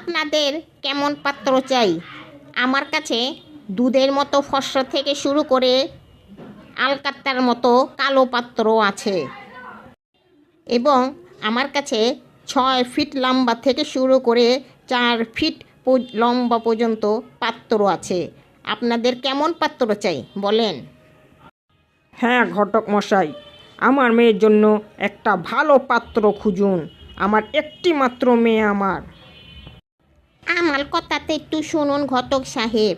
আপনাদের কেমন পাত্র চাই? আমার কাছে দুধের মতো ফর্সা থেকে শুরু করে আলকাত্তার মতো কালো পাত্র আছে, এবং আমার কাছে 6 ফিট লম্বা থেকে শুরু করে 4 ফিট লম্বা পর্যন্ত পাত্র আছে। আপনাদের কেমন পাত্র চাই বলেন? হ্যাঁ ঘটক মশাই, আমার মেয়ের জন্য একটা ভালো পাত্র খুঁজুন। আমার একটি মাত্র মেয়ে। আমার কথাতে একটু শুনুন ঘটক সাহেব,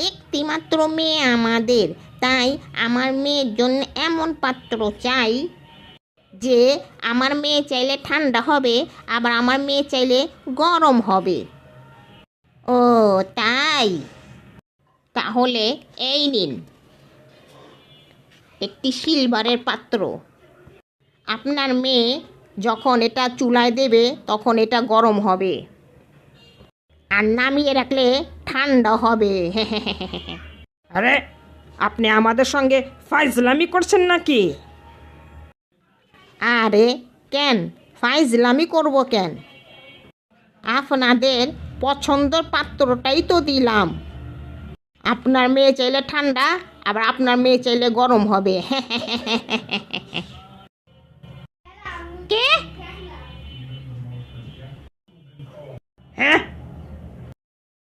একটি মাত্র মেয়ে আমাদের, তাই আমার মেয়ের জন্য এমন পাত্র চাই যে আমার মেয়ে চাইলে ঠান্ডা হবে, আবার আমার মেয়ে চাইলে গরম হবে। ও তাই, তাহলে এই নিন একটি সিলভারের পাত্র। আপনার মেয়ে যখন এটা চুলায় দেবে তখন এটা গরম হবে, আর নামিয়ে রাখলে ঠান্ডা হবে। আরে, আপনি আমাদের সঙ্গে ফাইজলামি করছেন নাকি? আরে কেন ফাইজলামি করব কেন? আপনাদের পছন্দের পাত্রটাই তো দিলাম। আপনার মেয়ে চাইলে ঠান্ডা, আবার আপনার মেয়ে চাইলে গরম হবে। কে? হ্যাঁ